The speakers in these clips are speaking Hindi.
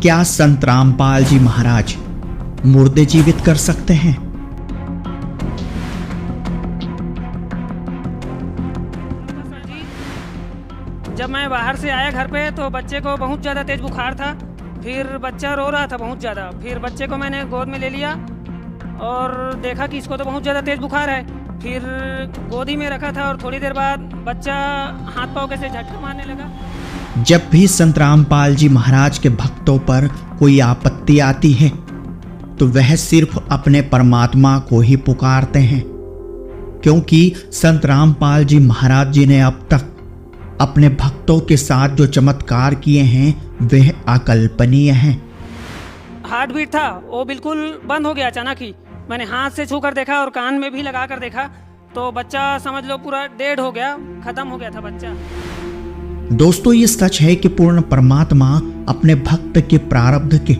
क्या संत रामपाल जी महाराज मुर्दे जीवित कर सकते हैं? सर जी, जब मैं बाहर से आया घर पे तो बच्चे को बहुत ज़्यादा तेज़ बुखार था। फिर बच्चा रो रहा था बहुत ज़्यादा। फिर बच्चे को मैंने गोद में ले लिया और देखा कि इसको तो बहुत ज़्यादा तेज़ बुखार है। फिर गोदी में रखा था और थोड़ी देर बाद बच्चा हाथ पाँव कैसे झटका मारने लगा। जब भी संत रामपाल जी महाराज के भक्तों पर कोई आपत्ति आती है तो वह सिर्फ अपने परमात्मा को ही पुकारते हैं, क्योंकि संत रामपाल जी महाराज जी ने अब तक अपने भक्तों के साथ जो चमत्कार किए हैं वह अकल्पनीय हैं। हार्ट बीट था वो बिल्कुल बंद हो गया अचानक ही। मैंने हाथ से छू कर देखा और कान में भी लगा कर देखा तो बच्चा समझ लो पूरा डेड हो गया, खत्म हो गया था बच्चा। दोस्तों, ये सच है कि पूर्ण परमात्मा अपने भक्त के प्रारब्ध के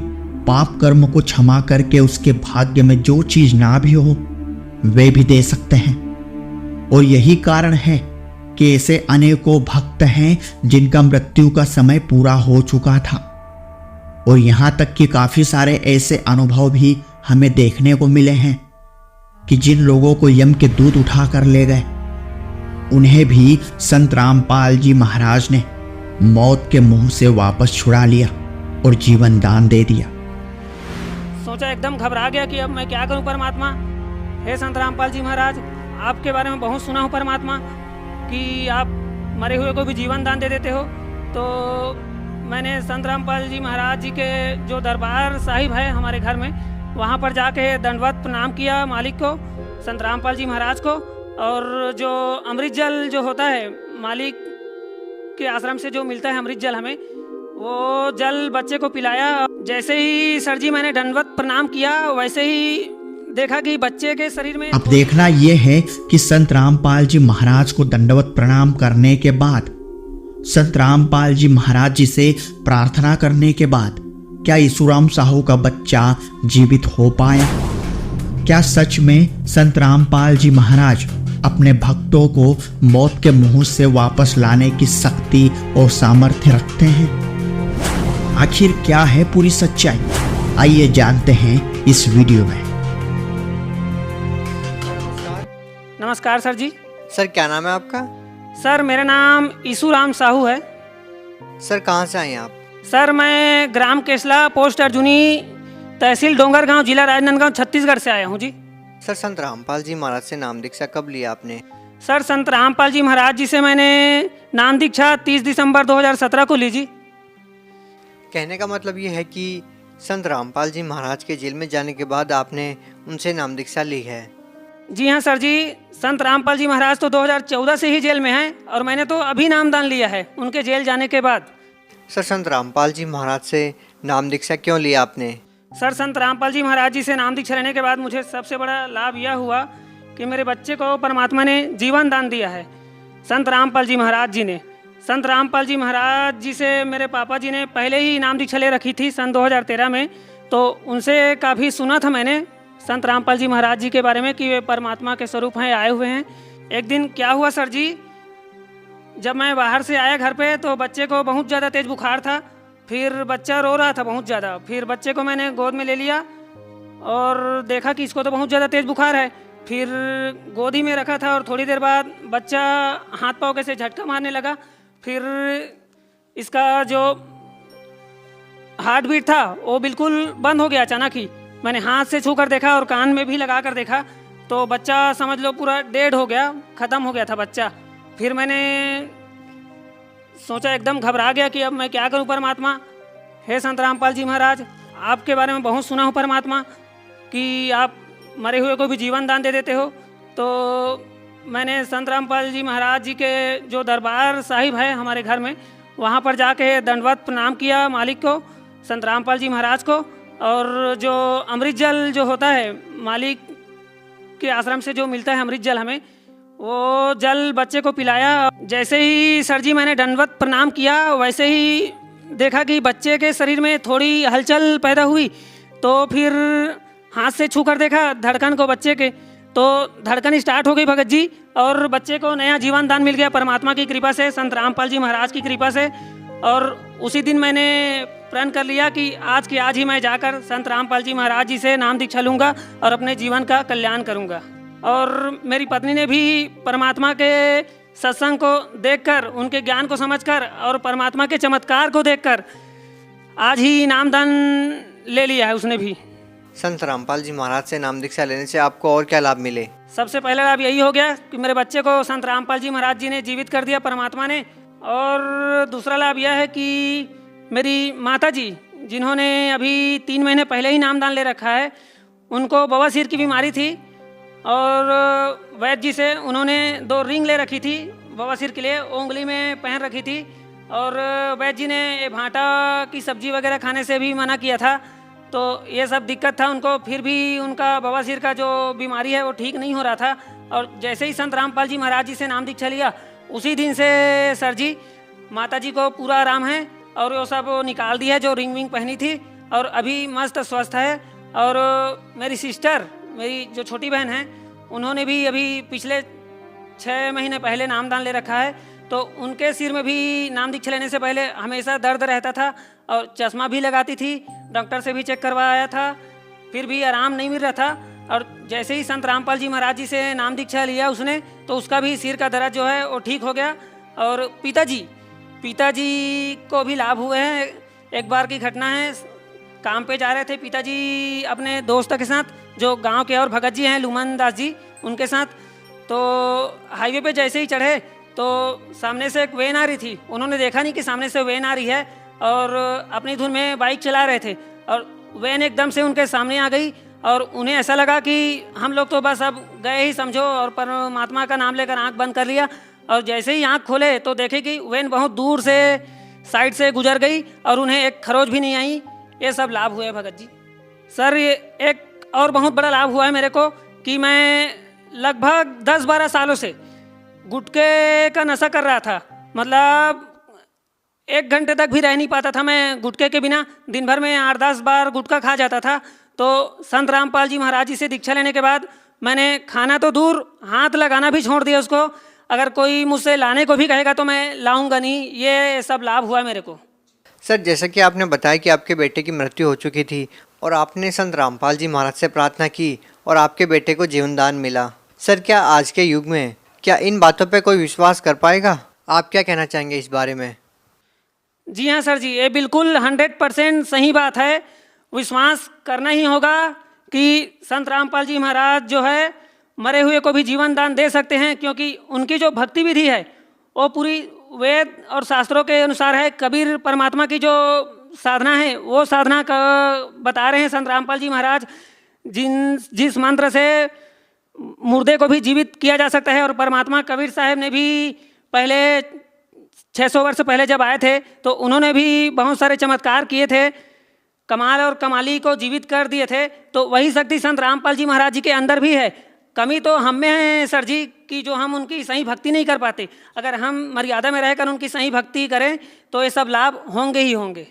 पाप कर्म को क्षमा करके उसके भाग्य में जो चीज ना भी हो वे भी दे सकते हैं। और यही कारण है कि ऐसे अनेकों भक्त हैं जिनका मृत्यु का समय पूरा हो चुका था। और यहाँ तक कि काफी सारे ऐसे अनुभव भी हमें देखने को मिले हैं कि जिन लोगों को यम के दूत उठा कर ले गए उन्हें भी संत रामपाल जी महाराज ने मौत के मुंह से वापस छुड़ा लिया और जीवन दान दे दिया। सोचा एकदम घबरा गया कि अब मैं क्या करूं परमात्मा। हे संत रामपाल जी महाराज, आपके बारे में बहुत सुना हूं परमात्मा कि आप मरे हुए को भी जीवन दान दे देते हो। तो मैंने संत रामपाल जी महाराज जी के जो दरबार साहिब है हमारे घर में, वहाँ पर जाके दंडवत प्रणाम किया मालिक को, संत रामपाल जी महाराज को। और जो अमृत जल जो होता है मालिक के आश्रम से जो मिलता है अमृत जल, हमें वो जल बच्चे को पिलाया। जैसे ही सर जी मैंने दंडवत प्रणाम किया वैसे ही देखा कि बच्चे के शरीर में। अब देखना यह है कि संत रामपाल जी महाराज को दंडवत प्रणाम करने के बाद, संत रामपाल जी महाराज जी से प्रार्थना करने के बाद क्या ईसुराम साहू का बच्चा जीवित हो पाया? क्या सच में संत रामपाल जी महाराज अपने भक्तों को मौत के मुंह से वापस लाने की शक्ति और सामर्थ्य रखते हैं? आखिर क्या है पूरी सच्चाई? आइए जानते हैं इस वीडियो में। नमस्कार सर जी। सर क्या नाम है आपका? सर मेरा नाम ईसुराम साहू है। सर कहाँ से आए आप? सर मैं ग्राम केसला, पोस्ट अर्जुनी, तहसील डोंगरगांव, जिला राजनांदगांव, छत्तीसगढ़ से आया हूँ जी। सर संत रामपाल जी महाराज से नाम दीक्षा कब लिया आपने? सर संत रामपाल जी महाराज जी से मैंने नाम दीक्षा 30 दिसंबर 2017 को ली जी। कहने का मतलब ये है कि संत रामपाल जी महाराज के जेल में जाने के बाद आपने उनसे नाम दीक्षा ली है? जी हाँ सर जी, संत रामपाल जी महाराज तो 2014 से ही जेल में हैं और मैंने तो अभी नामदान लिया है उनके जेल जाने के बाद। सर संत रामपाल जी महाराज से नाम दीक्षा क्यों लिया आपने? सर संत रामपाल जी महाराज जी से नाम दीक्षा लेने के बाद मुझे सबसे बड़ा लाभ यह हुआ कि मेरे बच्चे को परमात्मा ने जीवन दान दिया है। संत रामपाल जी महाराज जी ने, संत रामपाल जी महाराज जी से मेरे पापा जी ने पहले ही नाम दीक्षा ले रखी थी सन 2013 में। तो उनसे काफ़ी सुना था मैंने संत रामपाल जी महाराज जी के बारे में कि वे परमात्मा के स्वरूप हैं, आए हुए हैं। एक दिन क्या हुआ सर जी, जब मैं बाहर से आया घर पे तो बच्चे को बहुत ज़्यादा तेज़ बुखार था। फिर बच्चा रो रहा था बहुत ज़्यादा। फिर बच्चे को मैंने गोद में ले लिया और देखा कि इसको तो बहुत ज़्यादा तेज़ बुखार है। फिर गोदी में रखा था और थोड़ी देर बाद बच्चा हाथ पाँव कैसे झटका मारने लगा। फिर इसका जो हार्ट बीट था वो बिल्कुल बंद हो गया अचानक ही। मैंने हाथ से छू कर देखा और कान में भी लगा कर देखा तो बच्चा समझ लो पूरा डेड हो गया, ख़त्म हो गया था बच्चा। फिर मैंने सोचा एकदम घबरा गया कि अब मैं क्या करूं परमात्मा। हे संत रामपाल जी महाराज, आपके बारे में बहुत सुना हूं परमात्मा कि आप मरे हुए को भी जीवन दान दे देते हो। तो मैंने संत रामपाल जी महाराज जी के जो दरबार साहिब है हमारे घर में, वहाँ पर जाके दंडवत प्रणाम किया मालिक को, संत रामपाल जी महाराज को। और जो अमृत जल जो होता है मालिक के आश्रम से जो मिलता है अमृत जल, हमें वो जल बच्चे को पिलाया। जैसे ही सर जी मैंने दंडवत प्रणाम किया वैसे ही देखा कि बच्चे के शरीर में थोड़ी हलचल पैदा हुई। तो फिर हाथ से छू कर देखा धड़कन को बच्चे के, तो धड़कन स्टार्ट हो गई भगत जी और बच्चे को नया जीवन दान मिल गया परमात्मा की कृपा से, संत रामपाल जी महाराज की कृपा से। और उसी दिन मैंने प्रण कर लिया कि आज के आज ही मैं जाकर संत रामपाल जी महाराज जी से नाम दीक्षा लूँगा और अपने जीवन का कल्याण करूँगा। और मेरी पत्नी ने भी परमात्मा के सत्संग को देखकर, उनके ज्ञान को समझकर और परमात्मा के चमत्कार को देखकर आज ही नामदान ले लिया है उसने भी। संत रामपाल जी महाराज से नाम दीक्षा लेने से आपको और क्या लाभ मिले? सबसे पहला लाभ यही हो गया कि मेरे बच्चे को संत रामपाल जी महाराज जी ने जीवित कर दिया परमात्मा ने। और दूसरा लाभ यह है कि मेरी माता जी, जिन्होंने अभी 3 महीने पहले ही नामदान ले रखा है, उनको बवासीर की बीमारी थी और वैद्य जी से उन्होंने 2 रिंग ले रखी थी बवासीर के लिए, उंगली में पहन रखी थी। और वैद्य जी ने भांटा की सब्जी वगैरह खाने से भी मना किया था। तो ये सब दिक्कत था उनको, फिर भी उनका बवासीर का जो बीमारी है वो ठीक नहीं हो रहा था। और जैसे ही संत रामपाल जी महाराज जी से नाम दीक्षा लिया, उसी दिन से सर जी माता जी को पूरा आराम है और वो सब निकाल दी है जो रिंग विंग पहनी थी, और अभी मस्त स्वस्थ है। और मेरी सिस्टर, मेरी जो छोटी बहन है, उन्होंने भी अभी पिछले 6 महीने पहले नामदान ले रखा है। तो उनके सिर में भी नाम दीक्षा लेने से पहले हमेशा दर्द रहता था और चश्मा भी लगाती थी, डॉक्टर से भी चेक करवाया था, फिर भी आराम नहीं मिल रहा था। और जैसे ही संत रामपाल जी महाराज जी से नाम दीक्षा लिया उसने, तो उसका भी सिर का दर्द जो है वो ठीक हो गया। और पिताजी को भी लाभ हुए हैं। एक बार की घटना है, काम पे जा रहे थे पिताजी अपने दोस्तों के साथ, जो गांव के और भगत जी हैं लुमन दास जी, उनके साथ। तो हाईवे पे जैसे ही चढ़े तो सामने से एक वैन आ रही थी। उन्होंने देखा नहीं कि सामने से वैन आ रही है और अपनी धुन में बाइक चला रहे थे, और वैन एकदम से उनके सामने आ गई और उन्हें ऐसा लगा कि हम लोग तो बस अब गए ही समझो, और परमात्मा का नाम लेकर आंख बंद कर लिया। और जैसे ही आंख खोले तो देखे कि वैन बहुत दूर से साइड से गुजर गई और उन्हें एक खरोच भी नहीं आई। ये सब लाभ हुए भगत जी। सर, ये एक और बहुत बड़ा लाभ हुआ है मेरे को कि मैं लगभग 10-12 सालों से गुटखे का नशा कर रहा था। मतलब 1 घंटे तक भी रह नहीं पाता था मैं गुटखे के बिना। दिन भर में 8-10 बार गुटखा खा जाता था। तो संत रामपाल जी महाराज जी से दीक्षा लेने के बाद मैंने खाना तो दूर, हाथ लगाना भी छोड़ दिया उसको। अगर कोई मुझसे लाने को भी कहेगा तो मैं लाऊंगा नहीं। ये सब लाभ हुआ मेरे को। सर, जैसा कि आपने बताया कि आपके बेटे की मृत्यु हो चुकी थी और आपने संत रामपाल जी महाराज से प्रार्थना की और आपके बेटे को जीवन दान मिला। सर, क्या आज के युग में क्या इन बातों पे कोई विश्वास कर पाएगा? आप क्या कहना चाहेंगे इस बारे में? जी हाँ सर जी, ये बिल्कुल 100% सही बात है। विश्वास करना ही होगा कि संत रामपाल जी महाराज जो है मरे हुए को भी जीवन दान दे सकते हैं, क्योंकि उनकी जो भक्ति विधि है वो पूरी वेद और शास्त्रों के अनुसार है। कबीर परमात्मा की जो साधना है वो साधना का बता रहे हैं संत रामपाल जी महाराज। जिस मंत्र से मुर्दे को भी जीवित किया जा सकता है। और परमात्मा कबीर साहब ने भी पहले 600 वर्ष पहले जब आए थे तो उन्होंने भी बहुत सारे चमत्कार किए थे, कमाल और कमाली को जीवित कर दिए थे। तो वही शक्ति संत रामपाल जी महाराज जी के अंदर भी है। कमी तो हम में है सर जी कि जो हम उनकी सही भक्ति नहीं कर पाते। अगर हम मर्यादा में रहकर उनकी सही भक्ति करें तो ये सब लाभ होंगे ही होंगे।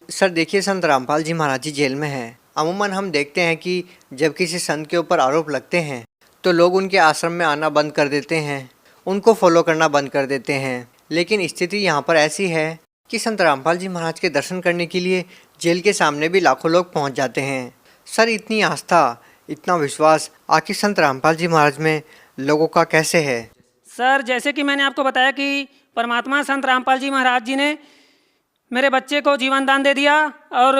सर देखिए, संत रामपाल जी महाराज जी जेल में हैं। अमूमन हम देखते हैं कि जब किसी संत के ऊपर आरोप लगते हैं तो लोग उनके आश्रम में आना बंद कर देते हैं, उनको फॉलो करना बंद कर देते हैं। लेकिन स्थिति यहाँ पर ऐसी है कि संत रामपाल जी महाराज के दर्शन करने के लिए जेल के सामने भी लाखों लोग पहुँच जाते हैं। सर, इतनी आस्था, इतना विश्वास आखिर संत रामपाल जी महाराज में लोगों का कैसे है? सर, जैसे कि मैंने आपको बताया कि परमात्मा संत रामपाल जी महाराज जी ने मेरे बच्चे को जीवन दान दे दिया और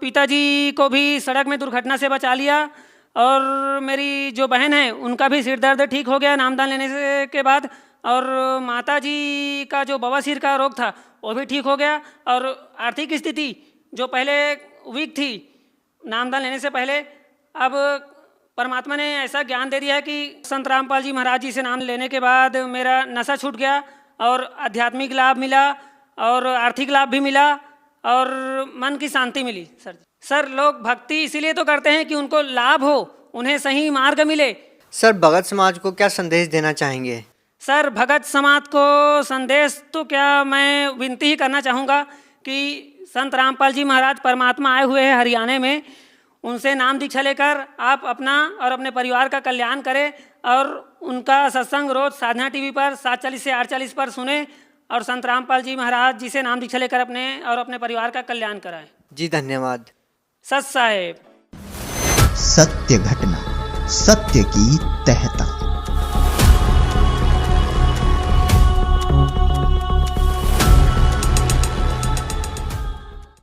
पिताजी को भी सड़क में दुर्घटना से बचा लिया, और मेरी जो बहन है उनका भी सिर दर्द ठीक हो गया नामदान लेने के बाद, और माता जी का जो बवासीर का रोग था वो भी ठीक हो गया। और आर्थिक स्थिति जो पहले वीक थी नामदान लेने से पहले, अब परमात्मा ने ऐसा ज्ञान दे दिया है कि संत रामपाल जी महाराज जी से नाम लेने के बाद मेरा नशा छूट गया और आध्यात्मिक लाभ मिला और आर्थिक लाभ भी मिला और मन की शांति मिली। सर, लोग भक्ति इसीलिए तो करते हैं कि उनको लाभ हो, उन्हें सही मार्ग मिले। सर, भगत समाज को क्या संदेश देना चाहेंगे? सर, भगत समाज को संदेश तो क्या, मैं विनती ही करना चाहूँगा कि संत रामपाल जी महाराज परमात्मा आए हुए हैं हरियाणा में, उनसे नाम दीक्षा लेकर आप अपना और अपने परिवार का कल्याण करें और उनका सत्संग रोज साधना टीवी पर 7:40 से 8:40 पर सुने और संत रामपाल जी महाराज जी से नाम दीक्षा लेकर अपने और अपने परिवार का कल्याण कराएं। जी धन्यवाद। सत साहेब। सत्य घटना, सत्य की तह तक।